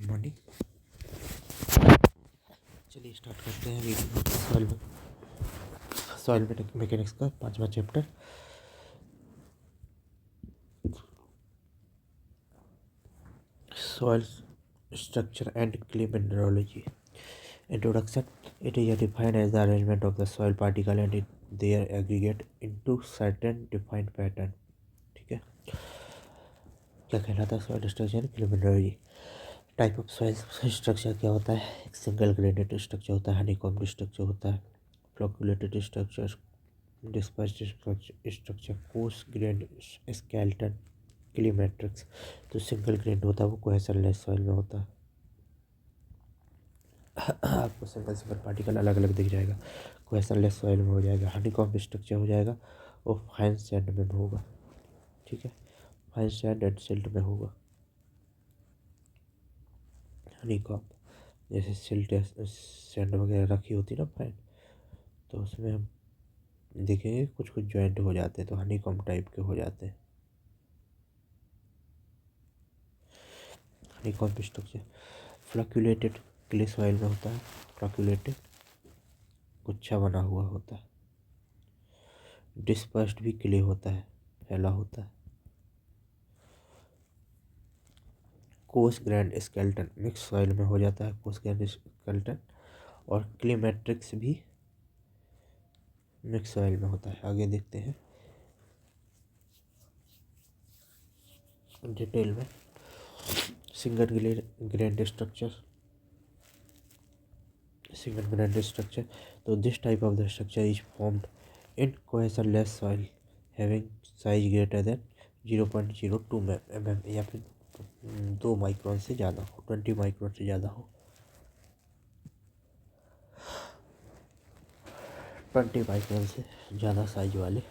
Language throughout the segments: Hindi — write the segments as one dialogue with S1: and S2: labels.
S1: मॉर्निंग। चलिए स्टार्ट करते हैं वीडियो। सॉइल मैकेनिक्स का 5वां chapter. Soil structure and clay mineralogy. Introduction. It is defined as the arrangement of the soil particle and their aggregate into certain defined pattern। ठीक है, क्या कहलाता है soil structure? Clay mineralogy. Type of soil structure क्या होता है? एक सिंगल ग्रेडेड स्ट्रक्चर होता है, हनीकॉम्ब स्ट्रक्चर होता है, flocculated structure, dispersed structure, coarse grained skeleton, clay matrix. तो सिंगल ग्रेन्ड होता है वो कोहेसनलेस सॉइल में होता है। आपको सिंगल सिंगल पार्टिकल अलग अलग दिख जाएगा। कोहेसनलेस सॉइल में हो जाएगा, हनीकॉम्ब स्ट्रक्चर हो जाएगा और फाइन सैंड में होगा। ठीक है, फाइन सैंड एंड सिल्ट में होगा हनीकॉम्ब। जैसे सिल्ट सैंड वगैरह रखी होती है ना फाइन, तो उसमें हम देखेंगे कुछ कुछ जॉइंट हो जाते हैं, तो हनीकॉम्ब टाइप के हो जाते हैं हनीकॉम्ब स्ट्रक्चर। फ्लक्यूलेटेड क्ले सॉइल में होता है, फ्लक्यूलेटेड गुच्छा बना हुआ होता है। डिस्पर्स्ड भी क्ले होता है, फैला होता है। Coarse grained skeleton mix soil में हो जाता है, कोर्स ग्रैंड स्केलेटन। और क्ले मैट्रिक्स भी मिक्स सॉइल में होता है। आगे देखते हैं डिटेल में। Single grained structure, single grained structure. तो this type of the structure is formed in cohesionless soil having size greater than 0.02 mm या फिर 2 माइक्रोन से ज़्यादा हो, 20 माइक्रोन से ज़्यादा हो, 20 माइक्रोन से ज़्यादा साइज वाले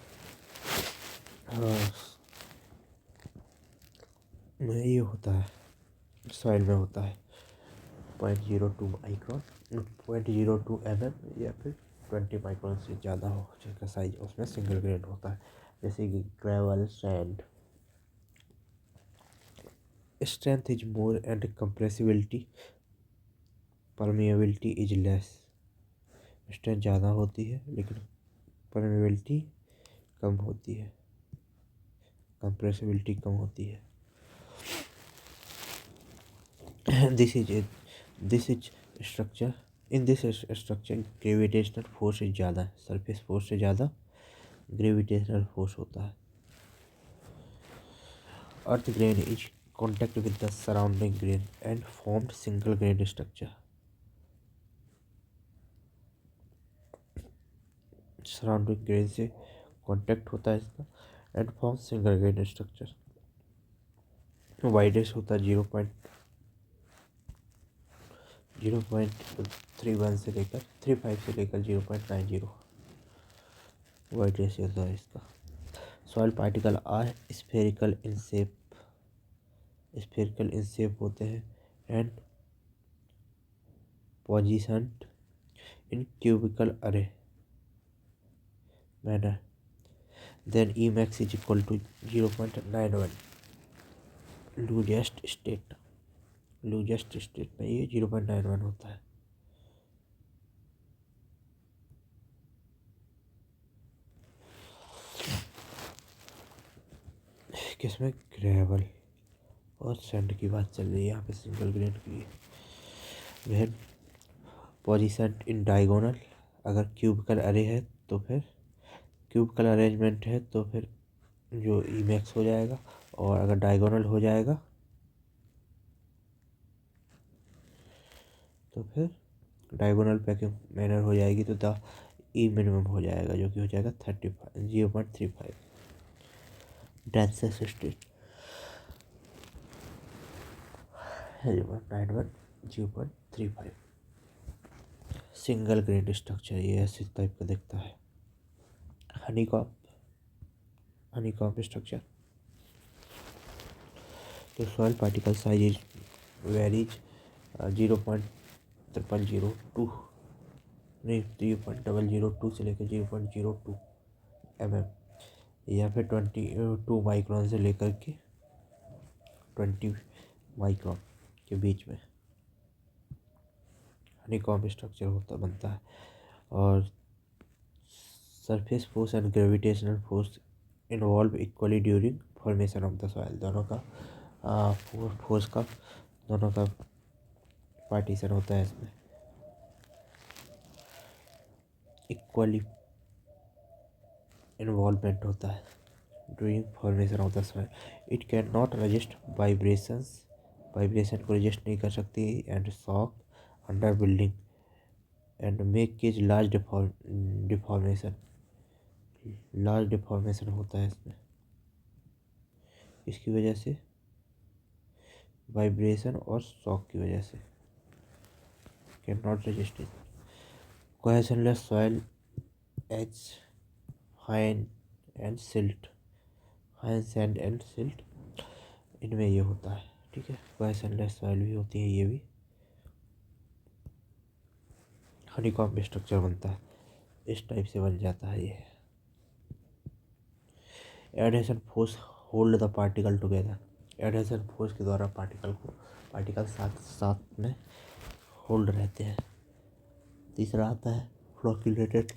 S1: ये होता है सॉइल में होता है 0.02 माइक्रोन, 0.02 mm या फिर 20 माइक्रोन से ज़्यादा हो जिसका साइज, उसमें सिंगल ग्रेड होता है। जैसे कि gravel, sand. Strength is more and compressibility, permeability is less. Strength ज़्यादा होती है लेकिन परमिएबिलिटी कम होती है, कंप्रेसिबिलिटी कम होती है। This is structure, in this structure gravitational force ज़्यादा है, सरफेस फोर्स से ज़्यादा ग्रेविटेशनल फोर्स होता है। Earth grain is contact with the surrounding grain and formed single grain structure. Surrounding grain से कॉन्टैक्ट होता है इसका and form single grain structure. Widest होता है 0.31 से लेकर 35 से लेकर 0.90 वाइडेस्ट होता है इसका। Soil particle are spherical in shape होते हैं and positioned in cubical array manner. Then e max is equal to 0.91। Loosest state में ये 0.91 होता है। किसमें? ग्रेवल और सैंड की बात चल रही है यहाँ पे सिंगल ग्रेन की। फिर पोजीशन इन डायगोनल, अगर क्यूबिकल अरे है तो फिर क्यूबिकल अरेंजमेंट है तो फिर जो ई मैक्स हो जाएगा, और अगर डायगोनल हो जाएगा तो फिर डायगोनल पैकिंग मैनर हो जाएगी तो द ई मिनिमम हो जाएगा, जो कि हो जाएगा 0.35। Densest state 0.91, 0.35। Single grade structure ये ऐसे टाइप का दिखता है। Honeycomb structure. तो सॉइल पार्टिकल साइज वेरीज 0.0002 नहीं 0.002 से लेकर 0.02 mm या फिर 22 माइक्रोन से लेकर के 20 माइक्रोन के बीच में हनीकॉम्ब स्ट्रक्चर होता बनता है। और surface force and gravitational force involve equally during formation of the soil. दोनों का फोर्स का दोनों का पार्टीशन होता है इसमें इक्वली इन्वॉल्वमेंट होता है during formation of the soil. It can not resist vibration को रजिस्ट नहीं कर सकती and shock under building and make cage large deformation होता है इसमें। इसकी वजह से वाइब्रेशन और शॉक की वजह से can not resist it. Cohesionless soil H fine and silt fine sand and silt इनमें ये होता है। ठीक है, कोहेशनलेस सॉइल भी होती है, ये भी हनीकॉम्ब स्ट्रक्चर बनता है, इस टाइप से बन जाता है ये। Adhesion force hold the particle together. Adhesion force के द्वारा पार्टिकल साथ साथ में होल्ड रहते हैं। तीसरा आता है फ्लॉक्यूलेटेड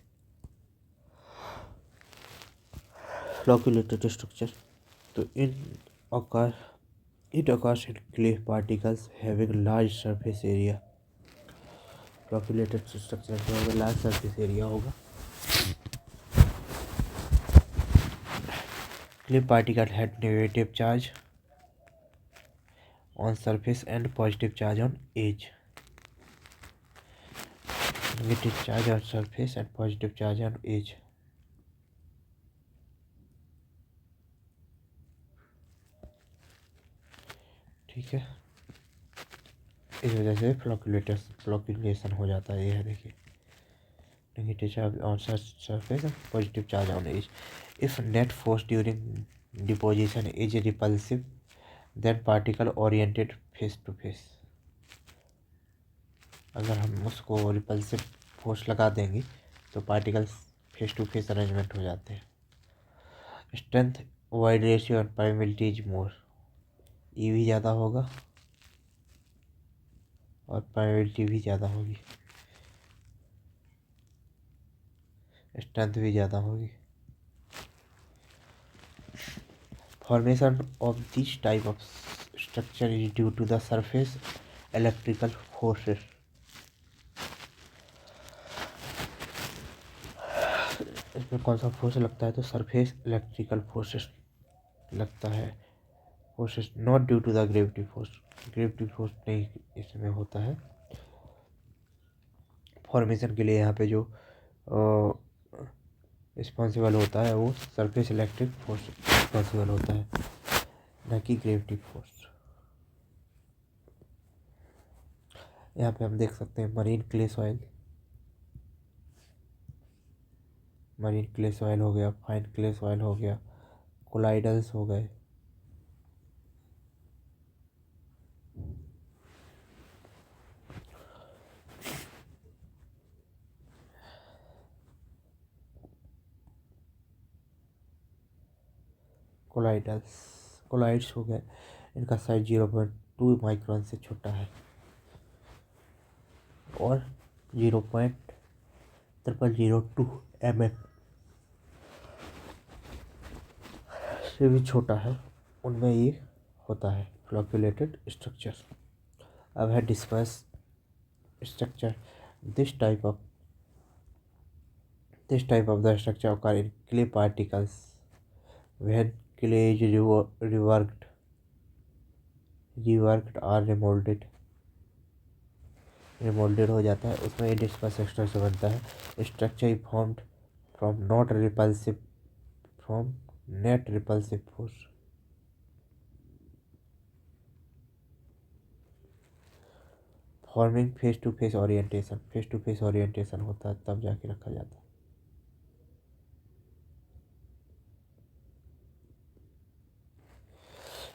S1: स्ट्रक्चर। तो it occurs in clay particles having large surface area। Flocculated structure जो होगा लार्ज सरफेस एरिया होगा। clay particle had negative charge on surface and positive charge on edge। negative charge on surface and positive charge on edge। ठीक है, इस वजह से फ्लॉक्यूलेशन हो जाता है। ये है, देखिए, negative charge on surface and positive charge on edge. If net force during deposition is repulsive then particle oriented face to face. अगर हम उसको रिपल्सिव फोर्स लगा देंगे तो particles face to face arrangement हो जाते हैं। Strength void ratio and permeability is more. E भी ज़्यादा होगा और परमेबिलिटी भी ज़्यादा होगी, स्ट्रेंथ भी ज़्यादा होगी। Formation of this type of structure is due to the surface electrical forces. इसमें कौन सा फोर्स लगता है, तो सरफेस इलेक्ट्रिकल फोर्सेस लगता है। Forces not due to the gravity force. Gravity force नहीं इसमें होता है। फॉर्मेशन के लिए यहाँ पे जो रिस्पॉन्सिबल होता है वो सरफेस इलेक्ट्रिक फोर्स रिस्पॉन्सिबल होता है, न कि ग्रेविटी फोर्स। यहाँ पे हम देख सकते हैं मरीन क्ले सॉइल हो गया, फाइन क्ले सॉइल हो गया, कोलाइडल्स हो गए। कोलाइड्स हो गए, इनका साइज 0.2 माइक्रोन से छोटा है और 0.0002 mm से भी छोटा है, उनमें ये होता है फ्लॉक्यूलेटेड स्ट्रक्चर। अब है disperse structure. This type of the structure occur in clay particles when clay is reworked or remolded हो जाता है, उसमें ये डिस्पर्स स्ट्रक्चर बनता है। Structure formed from net repulsive force. Forming face to face orientation होता है, तब जाके रखा जाता है।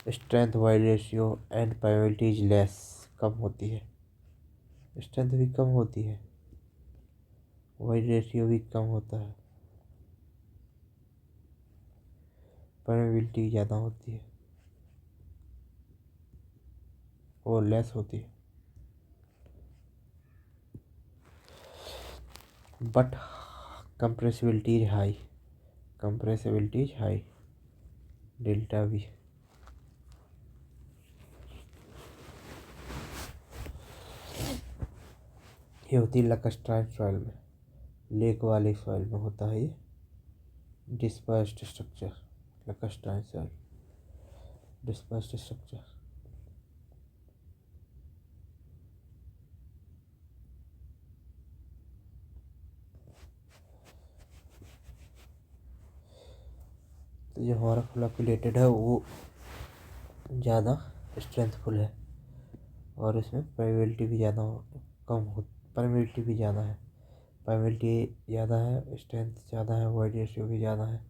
S1: Strength void ratio and permeability is less. कम होती है, स्ट्रेंथ भी कम होती है, वाइड रेशियो भी कम होता है, परमेबिलिटी ज़्यादा होती है, वो लेस होती है। but compressibility is high. Compressibility is high. Delta V. ये होती है लैक्स्ट्राइन सॉइल में, लेक वाली सॉइल में होता है ये dispersed structure, lacustrine soil dispersed structure. तो जो हमारा फ्लोक्युलेटेड है वो ज़्यादा स्ट्रेंथफुल है और इसमें परमेबिलिटी भी ज़्यादा परमेबिलिटी भी ज़्यादा है, परमेबिलिटी ज़्यादा है, स्ट्रेंथ ज़्यादा है, वॉइड रेशियो भी ज़्यादा है।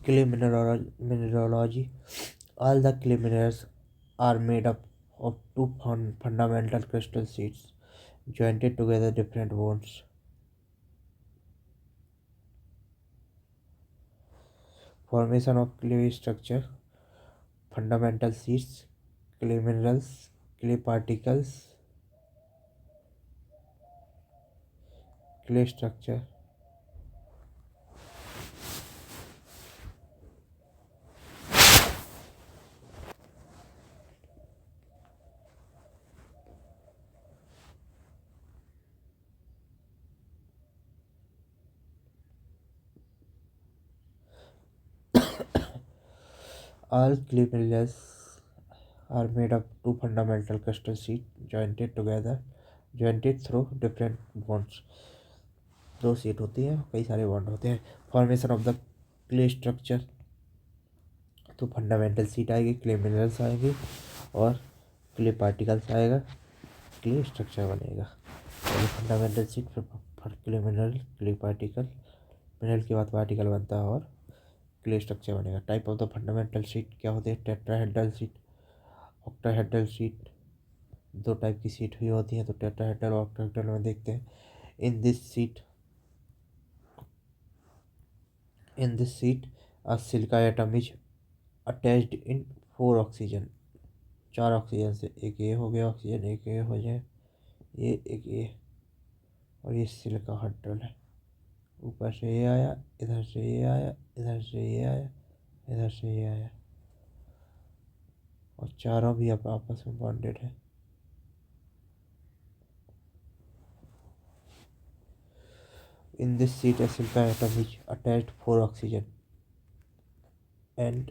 S1: Clay mineralogy. All the clay minerals are made up of two fundamental crystal sheets jointed together different bonds. Formation of clay structure: fundamental sheets, clay minerals, clay particles, clay structure. All clay minerals are made of two fundamental crystal sheets jointed through different bonds. दो शीट होती है, कई सारे बॉन्ड होते हैं। Formation of the clay structure, तो फंडामेंटल शीट आएगी, क्ले मिनरल्स आएंगे और क्ले पार्टिकल्स आएगा, क्ले स्ट्रक्चर बनेगा। तो फंडामेंटल शीट फिर clay mineral, clay particle, mineral के बाद पार्टिकल बनता है और क्ले स्ट्रक्चर बनेगा। Type of the fundamental sheet क्या होती है? Tetrahedral sheet, octahedral sheet. दो टाइप की शीट हुई होती है, तो टेट्राहेड्रल और ऑक्टाहेड्रल में देखते हैं। In this sheet a silica atom is attached in 4 oxygen, 4 oxygen से, एक ये हो गया ऑक्सीजन, एक ये हो जाए, ये एक ये, और ये सिलिका हाइड्रल है। ऊपर से ये आया, इधर से ये आया, इधर से ये आया, इधर से ये आया, और चारों भी अब आपस में बॉन्डेड है। In this sheet a silica atom is attached 4 oxygen and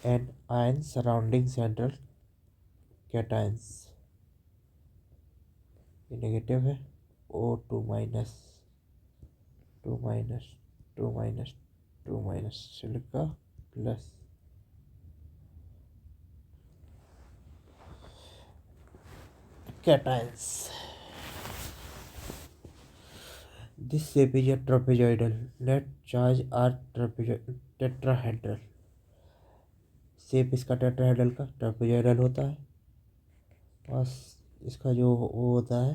S1: an ion surrounding central cations। ये नेगेटिव है, O2 minus, 2 minus, 2 minus, 2 minus, silica plus cations। This shape is a trapezoidal. Net charge are tetrahedral। Shape इसका टेट्राहेड्रल का ट्रापेजोइडल होता है, और इसका जो वो होता है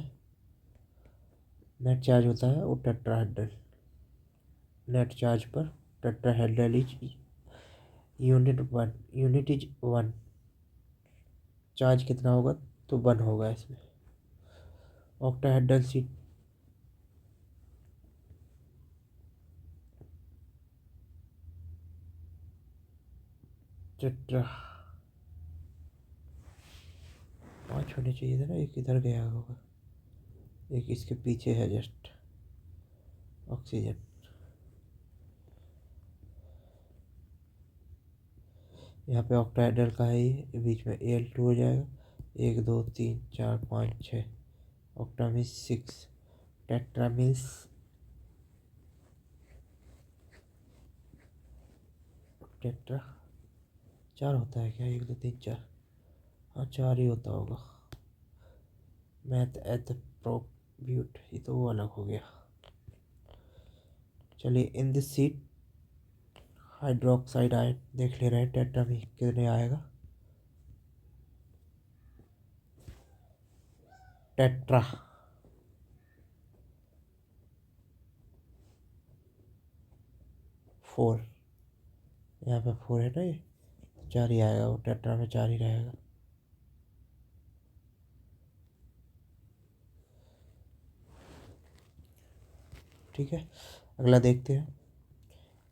S1: नेट चार्ज होता है वो टेट्राहेड्रल। नेट चार्ज पर tetrahedral is unit is 1। Charge कितना होगा तो 1 होगा इसमें। ऑक्टाहेड्रल शीट टेट्रा 5 होने चाहिए था ना, एक इधर गया होगा, एक इसके पीछे है जस्ट ऑक्सीजन। यहाँ पे ऑक्टाहेड्रल का है, ये बीच में Al2 हो जाएगा। 1 2 3 4 5 6, octa means 6, tetra means tetra 4 होता है क्या? 1 2 3 4, हाँ 4 ही होता होगा। मैथ एट प्रोब्यूट, ये तो वो अलग हो गया। चलिए, इन दिस सीट हाइड्रोक्साइड आयन देख ले रहे हैं, टेट्रा में कितने आएगा? टेट्रा 4, यहाँ पे 4 है ना, ये 4 ही आएगा, वो टेट्रा में 4 ही रहेगा। ठीक है, अगला देखते हैं।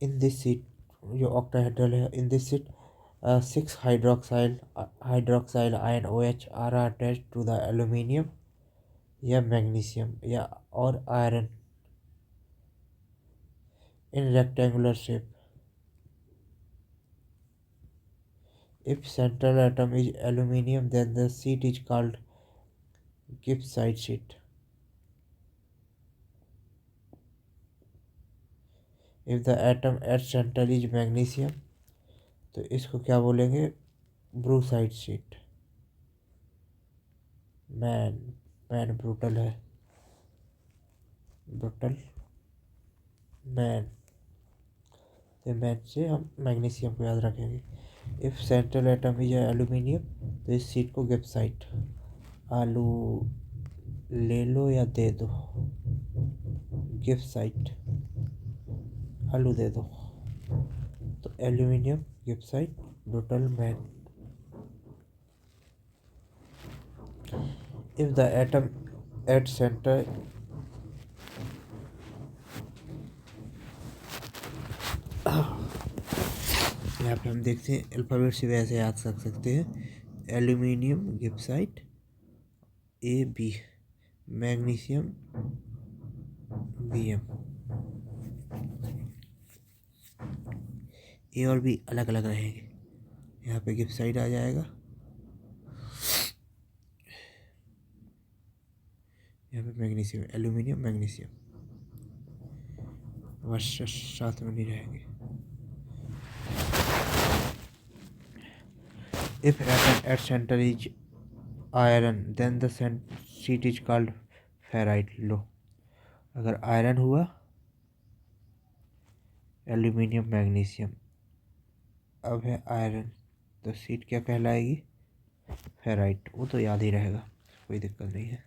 S1: इन दिस सीट, जो ऑक्टाहेड्रल है, in this sheet 6 hydroxyl ion OH are attach to the aluminium या मैग्नीशियम या और iron in rectangular shape. If central atom is aluminium, then the sheet is called Gibbsite sheet. If the atom at center is magnesium, तो इसको क्या बोलेंगे, ब्रूसाइट शीट। मैन मैन ब्रूटल है, ब्रूटल मैन, तो मैन से हम मैग्नीशियम को याद रखेंगे। If central atom is aluminium, तो इस शीट को गिब्साइट। आलू ले लो या दे दो, गिब्साइट, आलू दे दो, तो aluminium gibbsite brutal man. If the atom at centre यहाँ पे हम देखते हैं अल्फ़ाबेट से वैसे याद रख सकते हैं। Aluminium gibbsite AB, magnesium BM। A और बी अलग अलग रहेंगे, यहाँ पे गिब्साइट आ जाएगा, यहाँ पे मैग्नीशियम, एल्यूमिनियम मैग्नीशियम, बस साथ में नहीं रहेंगे। If atom at center is iron, then the sheet is called ferrite। लो, अगर आयरन हुआ, एल्यूमिनियम मैग्नीशियम, अब है आयरन, तो शीट क्या कहलाएगी, फेराइट। वो तो याद ही रहेगा, कोई दिक्कत नहीं है।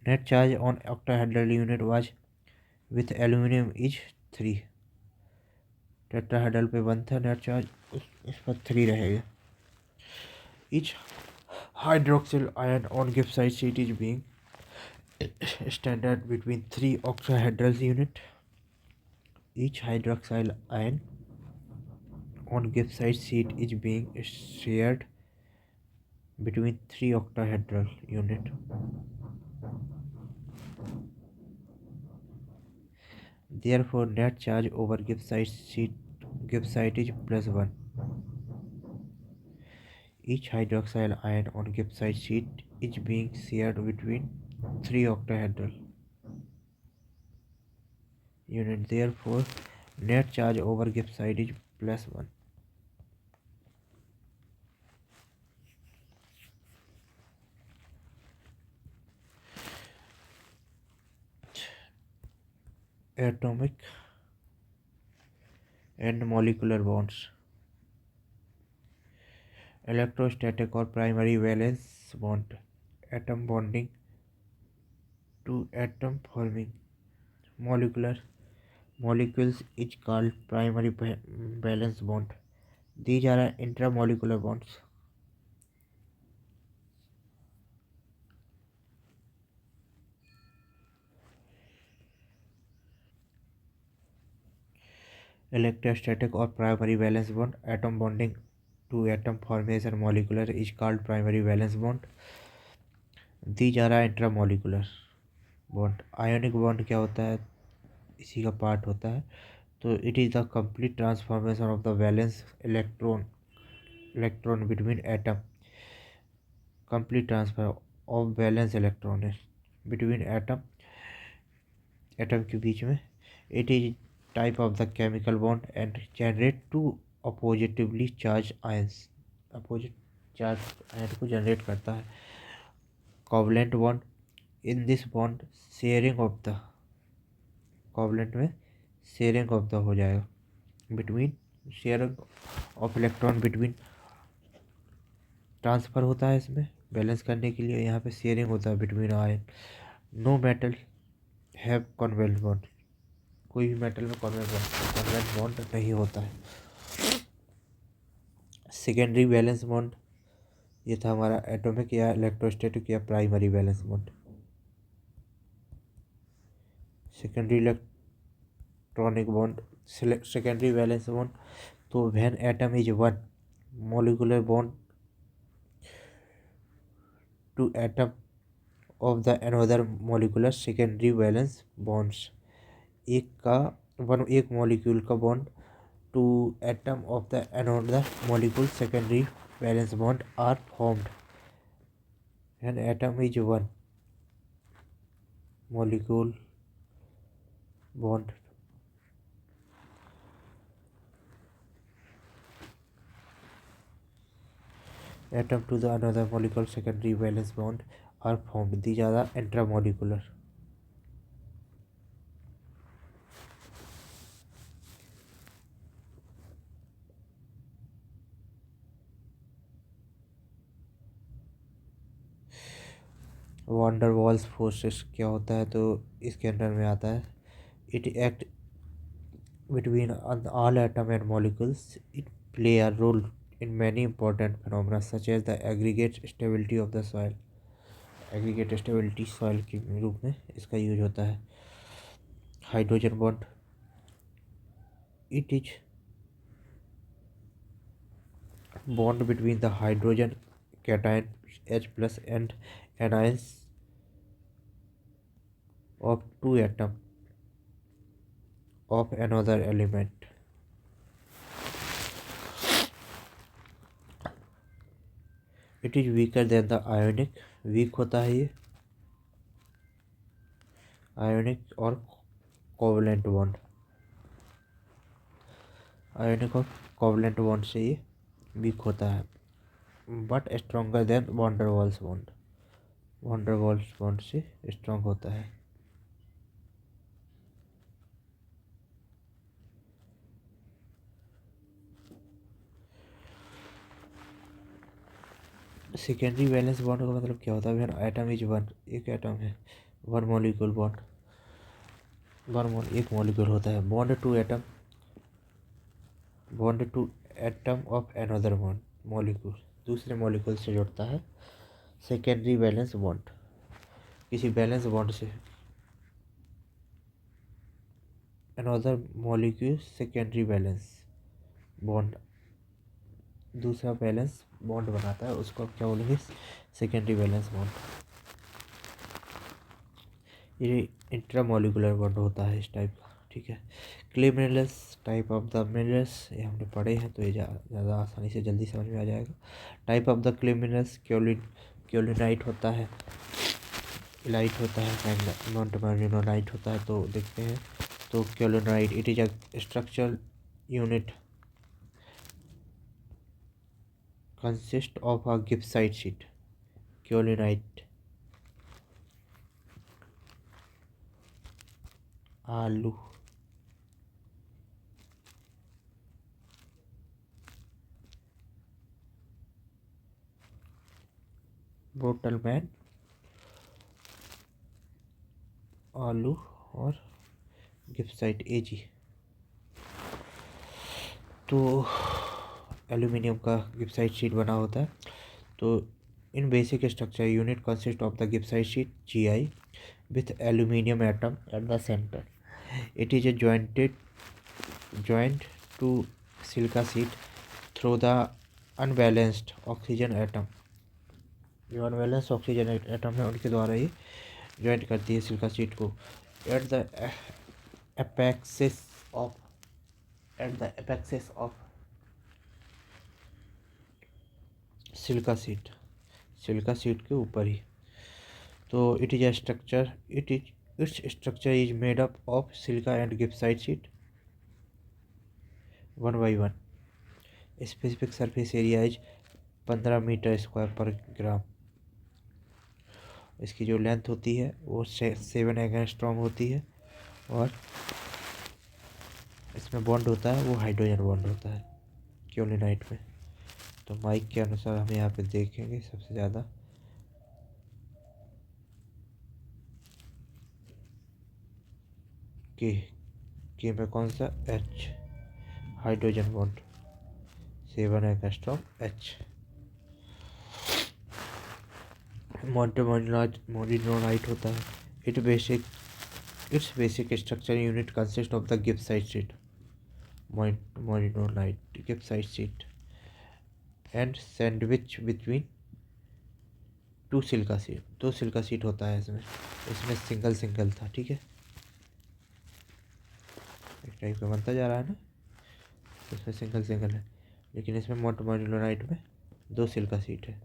S1: Net charge on octahedral unit was with aluminium is 3। Tetrahedral पे 1 था नेट चार्ज, इस पर 3 रहेगा। Each hydroxyl ion on gibbsite sheet is being standard between 3 octahedral unit. Each hydroxyl ion on gibbsite sheet is being shared between 3 octahedral unit. Therefore, net charge over gibbsite is +1. Each hydroxyl ion on gibbsite sheet is being shared between 3 octahedral unit. Therefore, net charge over gibbsite is +1. Atomic and molecular bonds, electrostatic or primary valence bond, atom bonding to atom forming molecules is called primary valence bond. These are intramolecular bonds. Electrostatic or primary valence bond, atom bonding to atom formation molecular is called primary valence bond. These are intramolecular bond. Ionic bond क्या होता है, इसी का पार्ट होता है। तो it is the complete transformation of the valence electron between atom, complete transfer of valence electron between atom के बीच में। It is type of the chemical bond and generate two oppositely charge ions, opposite charge ion को जनरेट करता है। Covalent bond, in this bond sharing of the, covalent में शेयरिंग ऑफ द हो जाएगा, between, sharing of electron between, transfer होता है इसमें बैलेंस करने के लिए, यहाँ पे शेयरिंग होता है between ion. No metal have covalent bond, कोई भी मेटल में कोवैलेंट बॉन्ड नहीं होता है। सेकेंडरी वैलेंस बॉन्ड, ये था हमारा एटॉमिक या इलेक्ट्रोस्टैटिक या primary valence bond. Secondary electronic bond, secondary valence bond, तो when atom is one molecular bond to atom of the another molecular secondary valence bonds, एक मॉलिक्यूल का bond to atom of the another molecule secondary valence bond are formed when atom is one molecule bond atom to the another molecule secondary valence bond are formed. These are the intramolecular. Wander walls forces क्या होता है, तो इसके अंडर में आता है it act between all atom and molecules. It play a role in many important phenomena such as the aggregate stability of the soil. Aggregate stability soil के रूप में इसका यूज होता है। Hydrogen bond, it is bond between the hydrogen cation H+ and anions of two atoms of another element. It is weaker than the ionic. Weak होता है ये आयोनिक और कोवलेंट बॉन्ड, आयोनिक और कोवलेंट बॉन्ड से ये वीक होता है, but stronger than van der Waals bond, van der Waals bond से स्ट्रॉन्ग होता है। सेकेंडरी वैलेंस बॉन्ड का मतलब क्या होता है, व्हेन एटम इज वन, एक एटम है, वन मॉलिक्यूल बॉन्ड, एक मॉलिक्यूल होता है, bond to atom of another molecule, दूसरे मॉलिक्यूल से जुड़ता है। सेकेंडरी वैलेंस बॉन्ड, किसी वैलेंस बॉन्ड से another molecule secondary valence bond, दूसरा वैलेंस बॉन्ड बनाता है, उसको आप क्या बोलेंगे, सेकेंडरी वैलेंस बॉन्ड। ये इंट्रामोलिकुलर बॉन्ड होता है इस टाइप का, ठीक है। Clay minerals, type of the minerals, ये हमने पढ़े हैं तो ये ज़्यादा आसानी से जल्दी समझ में आ जाएगा। Type of the clay minerals, kaolinite होता है, इलाइट होता है, मोंटमोरिनोनाइट होता है। तो देखते हैं, तो kaolinite, it is a structural unit consist of a gibbsite sheet. Kaolinite, आलू, बोटलमैन, आलू और गिब्साइट Ag। तो एल्यूमिनियम का गिब्साइट शीट बना होता है। तो इन basic structure unit consist of the gibbsite sheet Gi with aluminium atom at the center. It is a joined to silica sheet through the unbalanced oxygen atom. जो अनबैलेंस ऑक्सीजन एटम है उनके द्वारा ही ज्वाइंट करती है सिलिका शीट को। At the apexes of silica sheet के ऊपर ही। तो it is a structure, its structure is made up of silica and gibbsite sheet 1 by 1। Specific surface area is 15 metre square per gram. इसकी जो लेंथ होती है वो 7 एंगस्ट्रॉम होती है, और इसमें बॉन्ड होता है वो हाइड्रोजन बॉन्ड होता है क्योलिनाइट में। तो माइक के अनुसार हम यहाँ पे देखेंगे सबसे ज़्यादा कि के में कौन सा H, hydrogen bond 7 angstrom H। मोनोनाइट होता है, its basic structure unit consists of the gibbsite sheet, mononaite gibbsite sheet and sandwich between two silica sheet. दो सिल्का सीट होता है इसमें सिंगल था, ठीक है, एक टाइप का बनता जा रहा है ना, इसमें सिंगल है, लेकिन इसमें मोनोनाइट में दो सिल्का सीट है।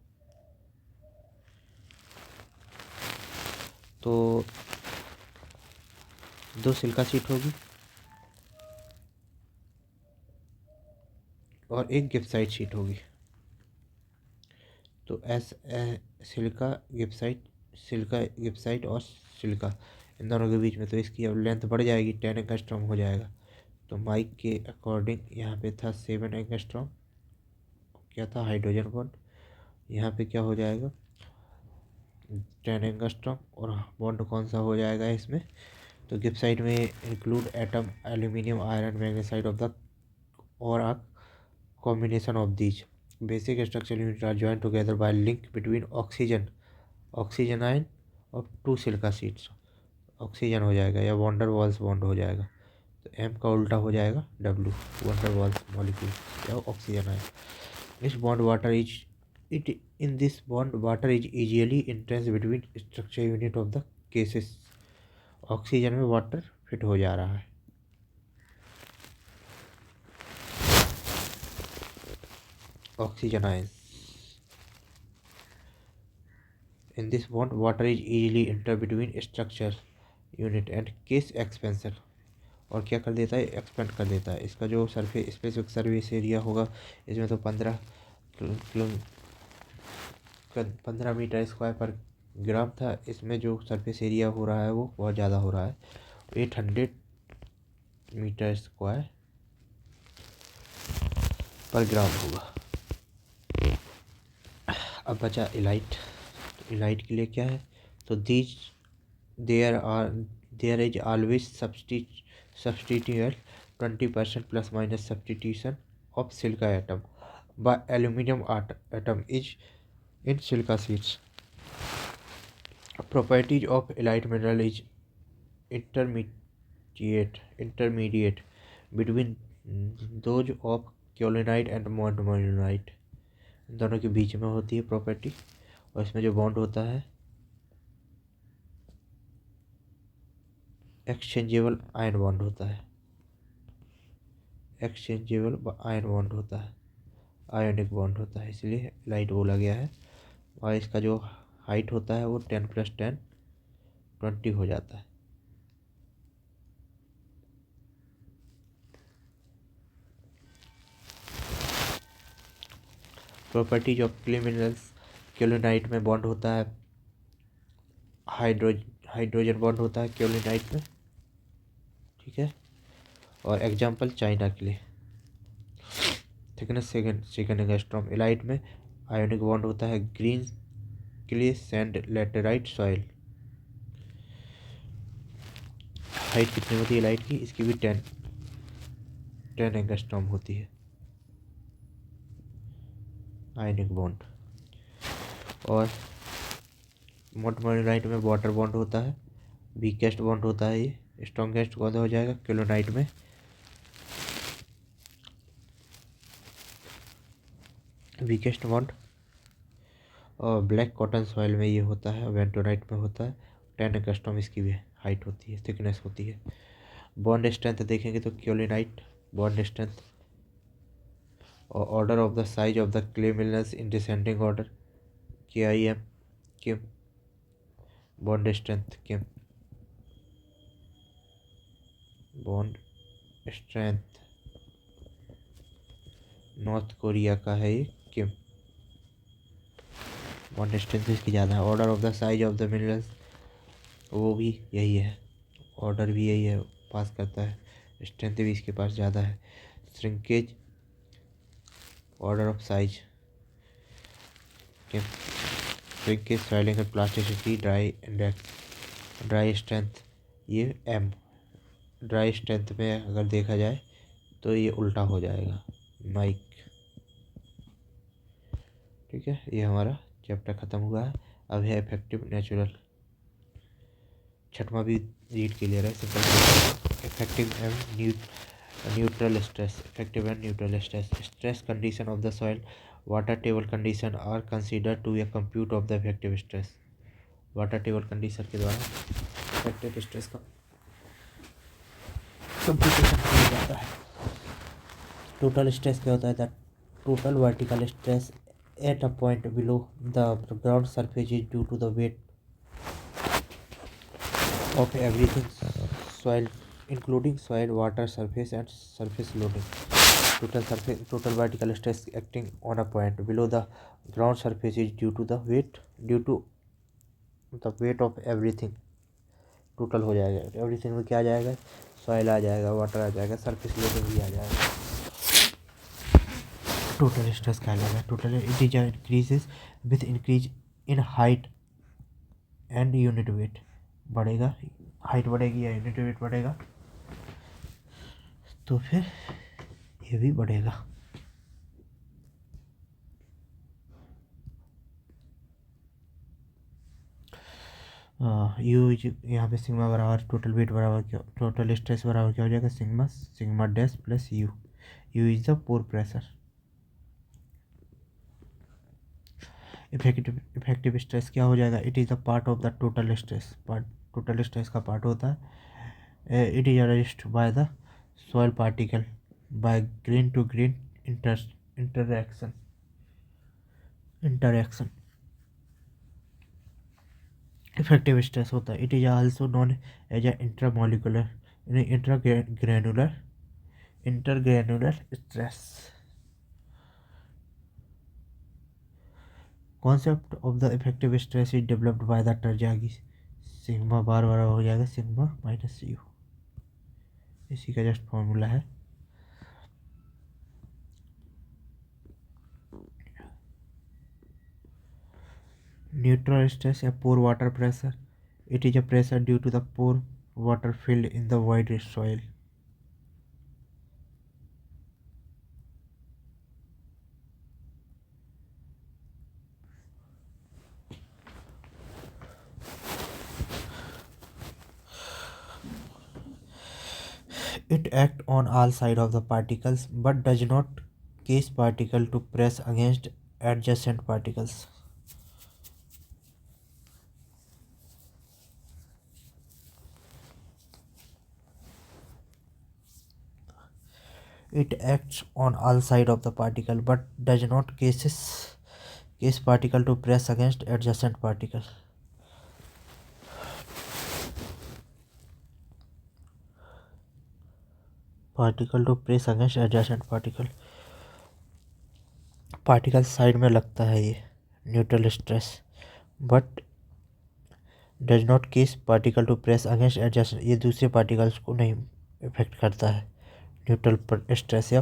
S1: तो दो सिल्का सीट होगी और एक गिब्साइट शीट होगी। तो सिल्का गिब्साइट और सिल्का इन दोनों के बीच में, तो इसकी अब लेंथ बढ़ जाएगी, 10 एंगस्ट्रॉम हो जाएगा। तो माइक के अकॉर्डिंग यहाँ पे था 7 एंगस्ट्रॉम, क्या था, हाइड्रोजन बॉन्ड। यहाँ पे क्या हो जाएगा, 10 एंगस्ट्रॉम, और बॉन्ड कौन सा हो जाएगा इसमें, तो गिब्साइट में include atom aluminium iron magnesite of the और a combination of these basic structural units are joined together by link between oxygen ion of two silica sheets। Oxygen हो जाएगा या वॉन्डर वॉल्स बॉन्ड हो जाएगा, तो M का उल्टा हो जाएगा W, वॉन्डर वॉल्स मॉलिक्यूल या ऑक्सीजन आयन। इस bond water is it in this bond water is easily entrance between structure unit of the cases. Oxygen में वाटर फिट हो जा रहा है। Oxygen ions. In this bond, water is easily enter between structure unit and case expansion। और क्या कर देता है, एक्सपेंड कर देता है। इसका जो सरफेस स्पेसिफिक सर्विस एरिया होगा, इसमें तो 15 मीटर स्क्वायर पर ग्राम था, इसमें जो सरफेस एरिया हो रहा है वो बहुत ज़्यादा हो रहा है, 800 मीटर स्क्वायर पर ग्राम होगा। अब बचा इलाइट। तो इलाइट के लिए क्या है, तो there is always substituent 20% plus minus substitution of silica atom by aluminium atom is in silica sheets. Properties of illite mineral is intermediate between those of kaolinite and मोनोनाइट। दोनों के बीच में होती है प्रॉपर्टी, और इसमें जो बॉन्ड होता है एक्सचेंजेबल आयन बॉन्ड होता है, आयोनिक बॉन्ड होता है, इसलिए लाइट बोला गया है। और इसका जो हाइट होता है वो 10 + 10 20 हो जाता है। प्रॉपर्टीज ऑफ क्ले मिनरल्स, केओलिनाइट में बॉन्ड होता है, हाइड्रोजन बॉन्ड होता है केओलिनाइट में, ठीक है। और एग्जांपल चाइना के लिए, थिकनेस सेकंड एंगस्ट्रॉम। इलाइट में आयोनिक बॉन्ड होता है green clay sand laterite soil. Height कितनी होती है इलाइट की, इसकी भी 10 एंगस्ट्रॉम होती है आयोनिक बॉन्ड। और मोनोनाइट में वाटर बॉन्ड होता है, वीकेस्ट बॉन्ड होता है, ये स्ट्रॉन्गेस्ट कौन सा हो जाएगा, केओलिनाइट में वीकेस्ट बॉन्ड। और ब्लैक कॉटन सॉइल में ये होता है, वेंटोनाइट में होता है 10 एंगस्ट्रॉम इसकी भी हाइट होती है, थिकनेस होती है। बॉन्ड स्ट्रेंथ देखेंगे तो केओलिनाइट बॉन्ड स्ट्रेंथ और order of the size of the clay minerals in descending order, KIM Kim. Bond strength Kim, bond strength north Korea का है ये किम, बॉन्ड स्ट्रेंथ इसकी ज़्यादा है। Order of the size of the minerals वो भी यही है, ऑर्डर भी यही है, पास करता है, स्ट्रेंथ भी इसके पास ज़्यादा है। Shrinkage, order of size Kim, shrinkage, swelling and plasticity, dry index, dry strength ये M, ड्राई स्ट्रेंथ में अगर देखा जाए तो ये उल्टा हो जाएगा माइक। ठीक है, ये हमारा चैप्टर ख़त्म हुआ है। अब है इफेक्टिव नेचुरल। छठवां भी रीड क्लियर है, simple. Effective and neutral stress. Effective and neutral stress, stress condition of the soil water table condition are consider to a compute of the effective stress. Water table condition के द्वारा इफेक्टिव स्ट्रेस का कंप्यूटेशन किया जाता है। टोटल स्ट्रेस क्या होता है? The total vertical stress at a point below the ground surface is due to the weight of everything soil including soil water surface and surface loading. Total vertical stress acting on a point below the ground surface is due to the weight of everything. Total हो जाएगा, एवरीथिंग में क्या आ जाएगा? सॉइल आ जाएगा, वाटर आ जाएगा, सरफेस लोडिंग भी आ जाएगा। टोटल स्ट्रेस क्या लगेगा? Total it is increases with increase in height and unit weight. बढ़ेगा, हाइट बढ़ेगी या यूनिट वेट बढ़ेगा तो फिर ये भी बढ़ेगा। यू यहाँ पे सिग्मा बराबर टोटल वेट बराबर क्या, टोटल स्ट्रेस बराबर क्या हो जाएगा? Sigma dash plus u. U is the pore pressure. Effective stress क्या हो जाएगा? It is the part of the total stress. Total stress का पार्ट होता है। It is arrest by the soil particle by grain to grain interaction. Effective stress होता है। It is also known as a intergranular stress. Concept of the effective stress is developed by the Terzaghi. Sigma bar बराबर हो जाएगा सिग्मा माइनस यू, इसी का जस्ट फॉर्मूला है। न्यूट्रल स्ट्रेस या pore water pressure. It is a pressure due to the pore water filled in the void soil. It acts on all sides of the particles but does not cause particle to press against adjacent particles. It acts on all sides of the particle but does not cause particle to press against adjacent particle. Particle to press against adjacent particle. Particle side में लगता है ये neutral stress, but does not cause particle to press against adjust. ये दूसरे पार्टिकल्स को नहीं इफेक्ट करता है। न्यूट्रल स्ट्रेस या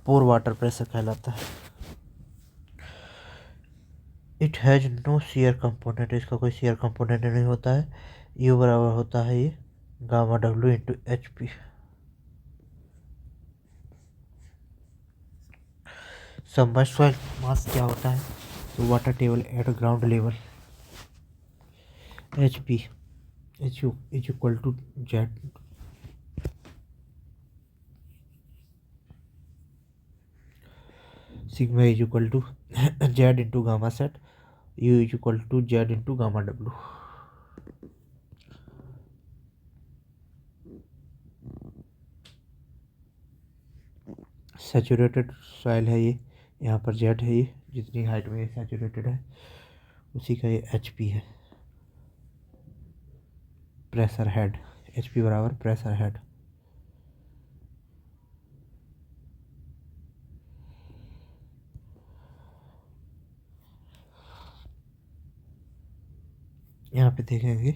S1: पोर वाटर प्रेशर कहलाता है। It has no shear component. इसका कोई शेयर कंपोनेंट नहीं होता है। यू बराबर होता है ये गामा डब्ल्यू into h p. Submerged soil mass क्या होता है? तो water table at ground level h p h u is equal to z. Sigma is equal to z into gamma sat. U is equal to z into gamma डब्ल्यू। सैचुरेटेड सॉइल है ये, यहाँ पर जेड है, ये जितनी हाइट में ये सैचुरेटेड है उसी का ये एच पी है, प्रेशर हेड। एच पी बराबर प्रेशर हेड। यहाँ पे देखेंगे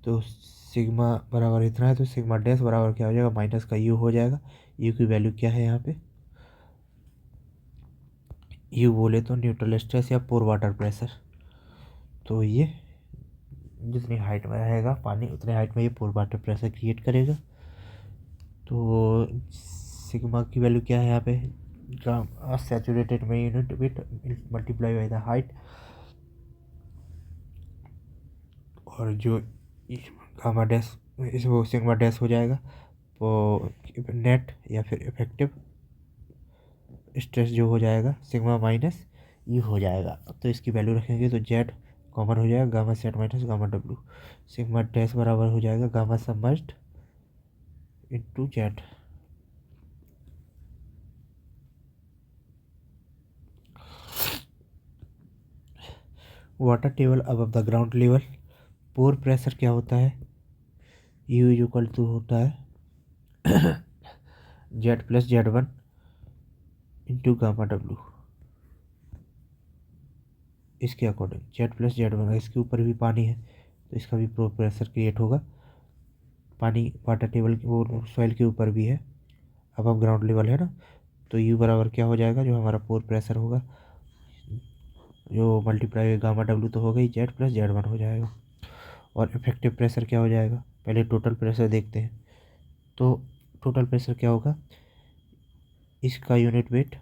S1: तो सिग्मा बराबर इतना है तो सिग्मा डैश बराबर क्या हो जाएगा? माइनस का यू हो जाएगा। यू की वैल्यू क्या है यहाँ पे? यू बोले तो न्यूट्रल स्ट्रेस या पोर वाटर प्रेशर। तो ये जितनी हाइट में रहेगा पानी उतने हाइट में ये पोर वाटर प्रेशर क्रिएट करेगा। तो सिग्मा की वैल्यू क्या है यहाँ पे, सैचुरेटेड में unit with multiply by the height, और जो गामा डैश इस वो सिग्मा डैश हो जाएगा वो नेट या फिर इफेक्टिव स्ट्रेस जो हो जाएगा सिग्मा माइनस यू हो जाएगा। तो इसकी वैल्यू रखेंगे तो जेड कॉमन हो जाएगा, गामा सेट माइनस गामा डब्ल्यू, सिग्मा डैश बराबर हो जाएगा gamma submerged into z. Water table above the ground level, pore pressure क्या होता है, यू इज इक्वल टू होता है z plus z one into gamma डब्ल्यू। इसके according z plus z one, इसके ऊपर भी पानी है तो इसका भी पोर प्रेशर क्रिएट होगा। पानी वाटर टेबल वो सॉइल के ऊपर भी है, अबव ग्राउंड लेवल है ना, तो यू बराबर क्या हो जाएगा, जो हमारा पोर प्रेशर होगा जो मल्टीप्लाई गामा डब्ल्यू तो हो गई, जेड प्लस जेड वन हो जाएगा। और इफेक्टिव प्रेशर क्या हो जाएगा, पहले टोटल प्रेशर देखते हैं। तो टोटल प्रेशर क्या होगा, इसका यूनिट वेट,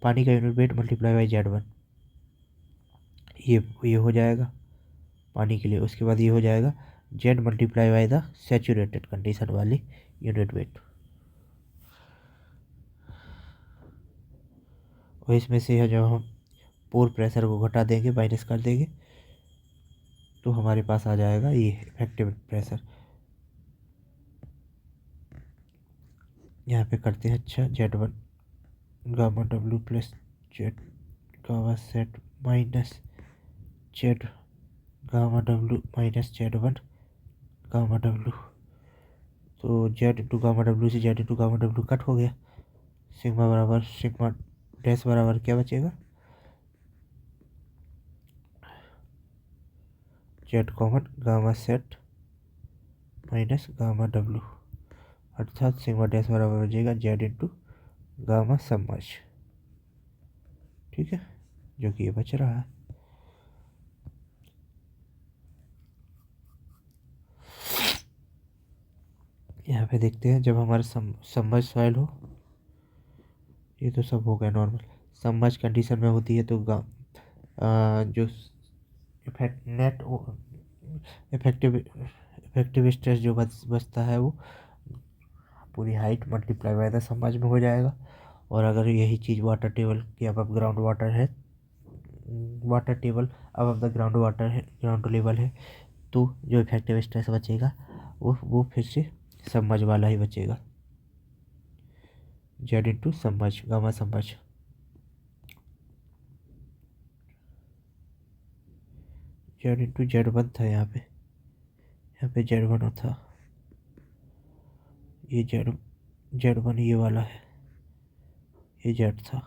S1: पानी का unit weight multiply by Z one, ये हो जाएगा पानी के लिए। उसके बाद ये हो जाएगा Z multiply by the saturated condition वाली यूनिट वेट, और इसमें से है जब हम पोर प्रेशर को घटा देंगे माइनस कर देंगे तो हमारे पास आ जाएगा ये इफेक्टिव प्रेशर। यहाँ पे करते हैं, अच्छा जेड वन गामा डब्ल्यू plus Z gamma sat minus Z gamma W minus z one gamma डब्ल्यू, तो जेड इंटू गामा डब्ल्यू से Z into gamma W cut हो गया, सिग्मा बराबर सिग्मा डैश बराबर क्या बचेगा, Z common gamma sat minus gamma W, अर्थात सिग्मा डैश बराबर बचेगा जेड इंटू गामा सबमर्ज। ठीक है, जो कि ये बच रहा है। यहाँ पे देखते हैं, जब हमारा सबमर्ज सॉइल हो, ये तो सब हो गया नॉर्मल, सबमर्ज कंडीशन में होती है तो जो नेट इफेक्टिव स्ट्रेस जो बचता है वो पूरी height multiply by the submerge में हो जाएगा। और अगर यही चीज़ वाटर टेबल के अबव ग्राउंड वाटर है, water table above the ground water है, ग्राउंड लेवल है, तो जो इफेक्टिव स्ट्रेस बचेगा वो फिर से सबमर्ज वाला ही बचेगा, Z into submerge gamma submerge. Z into Z one था यहाँ पे जेड वन था, ये जेड वन ये वाला है, ये जेड था,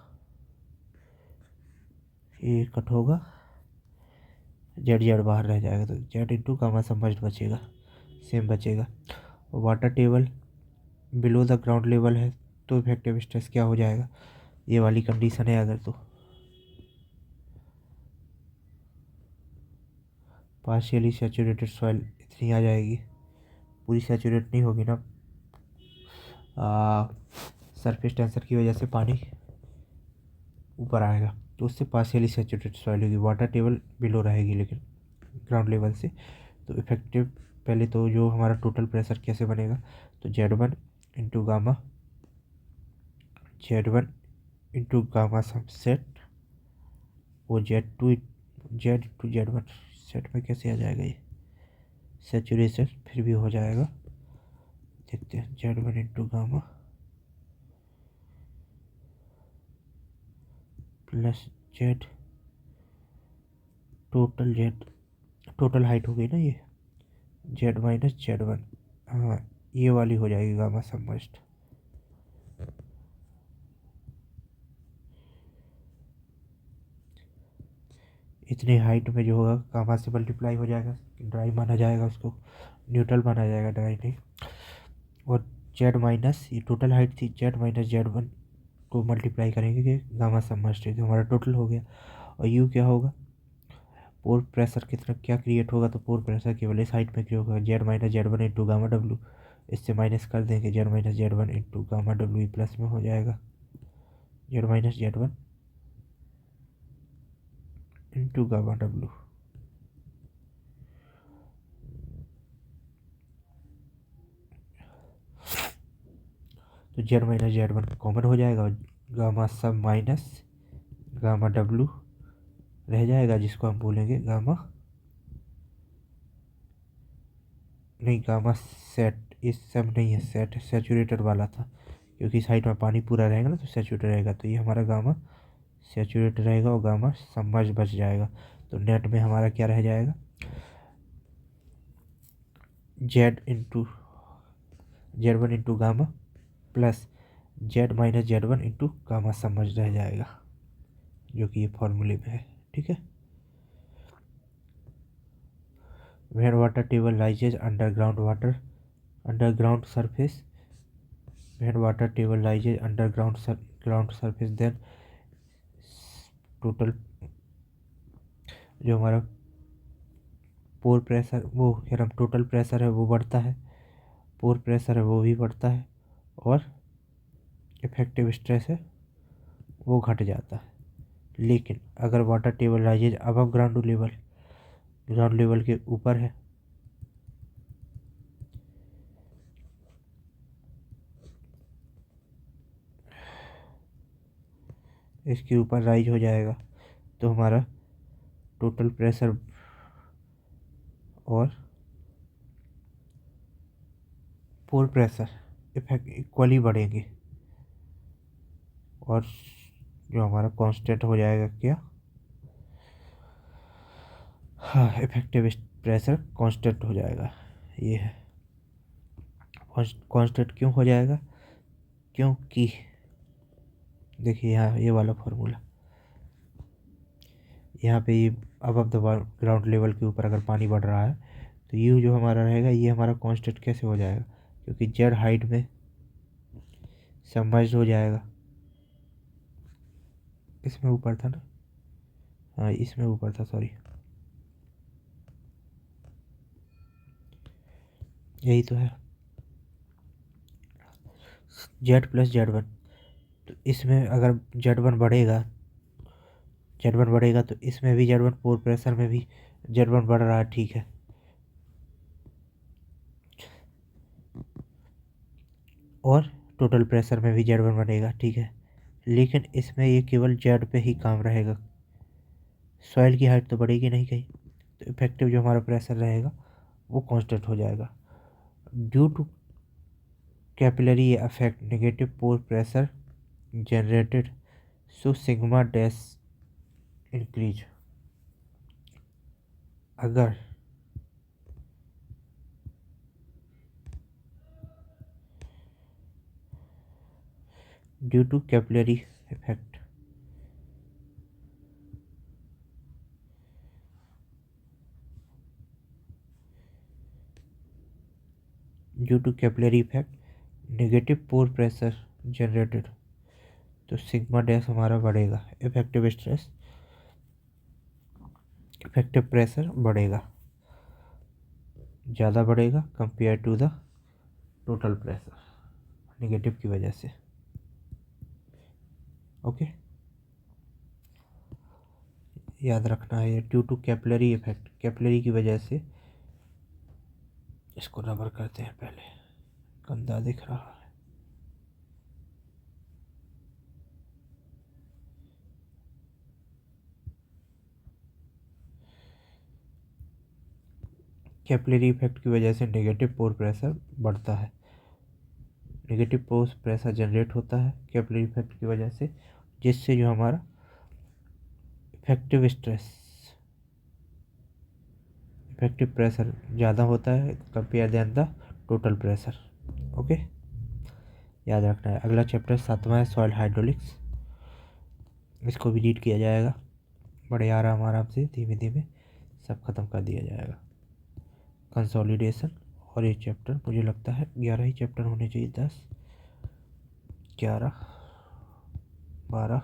S1: ये कट होगा, जेड जेड बाहर रह जाएगा तो जेड इंटू गामा सबमर्ज बचेगा, सेम बचेगा। Water table below the ground level है तो इफेक्टिव स्ट्रेस क्या हो जाएगा, ये वाली कंडीशन है अगर, तो पार्शियली सैचुरेटेड सॉइल इतनी आ जाएगी, पूरी सैचुरेट नहीं होगी ना, सरफेस टेंशन की वजह से पानी ऊपर आएगा तो उससे पार्शियली सैचुरेटेड सॉइल होगी, वाटर टेबल बिलो रहेगी लेकिन ग्राउंड लेवल से। तो इफेक्टिव पहले तो जो हमारा टोटल प्रेशर कैसे बनेगा, तो z one into gamma sub sat, वो z two z one sat में कैसे आ जाएगा, ये सैचुरेशन फिर भी हो जाएगा, देखते हैं, Z one into gamma plus Z total height हो गई ना ये, जेड माइनस जेड वन, हाँ ये वाली हो जाएगी गामा सबमर्ज्ड। इतनी हाइट में जो होगा गामा से मल्टीप्लाई हो जाएगा, ड्राई माना जाएगा उसको, न्यूट्रल माना जाएगा, ड्राई नहीं। और जेड माइनस ये टोटल हाइट थी, जेड माइनस जेड वन को मल्टीप्लाई करेंगे कि गामा सबमर्ज्ड, जो हमारा टोटल हो गया। और यू क्या होगा, पोर प्रेशर कितना क्या क्रिएट होगा, तो पोर प्रेशर केवल इस हाइट में क्रिएट होगा, z minus z one into gamma डब्ल्यू, इससे माइनस कर देंगे, z minus z one into gamma डब्ल्यू प्लस में हो जाएगा z minus z one into gamma डब्ल्यू। तो z minus z one common हो जाएगा और गामा सब माइनस गामा डब्ल्यू रह जाएगा, जिसको हम बोलेंगे गामा, नहीं गामा सेट, इस सब नहीं है, सेट सैचुरेटेड वाला था, क्योंकि साइड में पानी पूरा रहेगा ना तो सैचुरेटेड रहेगा, तो ये हमारा गामा सैचुरेटेड रहेगा और गामा सबमर्ज बच जाएगा। तो नेट में हमारा क्या रह जाएगा, Z one into gamma plus Z minus z one into gamma submerge रह जाएगा, जो कि ये फॉर्मूले में है। ठीक है। Where water table rises underground surface, when water table rises ground surface, then total जो हमारा पोर प्रेशर, वो फिर हम टोटल प्रेशर है वो बढ़ता है, पोर प्रेशर है वो भी बढ़ता है, और इफेक्टिव स्ट्रेस है वो घट जाता है। लेकिन अगर water table rises above ground level के ऊपर है, इसके ऊपर राइज हो जाएगा, तो हमारा टोटल प्रेशर और पोर प्रेशर इफेक्ट इक्वली बढ़ेंगे, और जो हमारा कांस्टेंट हो जाएगा क्या, हाँ, इफेक्टिव प्रेशर कांस्टेंट हो जाएगा। ये है कांस्टेंट क्यों हो जाएगा, क्योंकि देखिए यहाँ ये वाला फॉर्मूला, यहाँ पे ये अबव द ग्राउंड लेवल के ऊपर अगर पानी बढ़ रहा है तो ये जो हमारा रहेगा ये हमारा कांस्टेंट कैसे हो जाएगा, क्योंकि जेड हाइट में सबमर्ज्ड हो जाएगा, इसमें ऊपर था ना, हाँ इसमें ऊपर था, सॉरी, यही तो है जेड प्लस जेड वन। तो इसमें अगर जेड वन बढ़ेगा तो इसमें भी जेड वन, पोर प्रेशर में भी जेड वन बढ़ रहा है, ठीक है, और टोटल प्रेशर में भी जेड वन बढ़ेगा, ठीक है, लेकिन इसमें ये केवल जेड पे ही काम रहेगा, सॉइल की हाइट तो बढ़ेगी नहीं कहीं, तो इफेक्टिव जो हमारा प्रेशर रहेगा वो कांस्टेंट हो जाएगा। Due to capillary effect negative pore pressure generated, so sigma dash increase. अगर due to capillary effect, due to capillary effect negative pore pressure generated, तो सिग्मा डैश हमारा बढ़ेगा, इफेक्टिव प्रेशर बढ़ेगा, ज़्यादा बढ़ेगा compare to the total pressure negative की वजह से। ओके, याद रखना है due to capillary effect, capillary की वजह से, इसको रबर करते हैं पहले, गंदा दिख रहा है, कैपिलरी इफेक्ट की वजह से नेगेटिव पोर प्रेशर बढ़ता है, नेगेटिव पोर प्रेशर जनरेट होता है कैपिलरी इफेक्ट की वजह से, जिससे जो हमारा इफेक्टिव प्रेशर ज़्यादा होता है compare than the total pressure. Okay, याद रखना है। अगला चैप्टर 7वां है सॉइल हाइड्रोलिक्स, इसको भी रीड किया जाएगा बड़े आराम से, धीमे धीमे सब खत्म कर दिया जाएगा। कंसोलिडेशन, और ये चैप्टर मुझे लगता है 11 ही चैप्टर होने चाहिए, 10, 11, 12,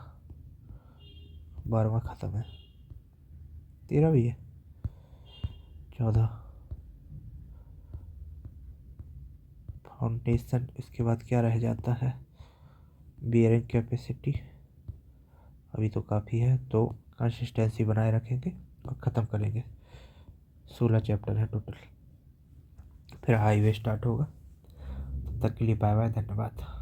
S1: 12वां ख़त्म है, 13 भी है, 14, फाउंडेशन, इसके बाद क्या रह जाता है, बियरिंग कैपेसिटी, अभी तो काफ़ी है, तो कंसिस्टेंसी बनाए रखेंगे और ख़त्म करेंगे। 16 चैप्टर है टोटल, फिर हाईवे स्टार्ट होगा। तब तक के लिए बाय बाय, धन्यवाद।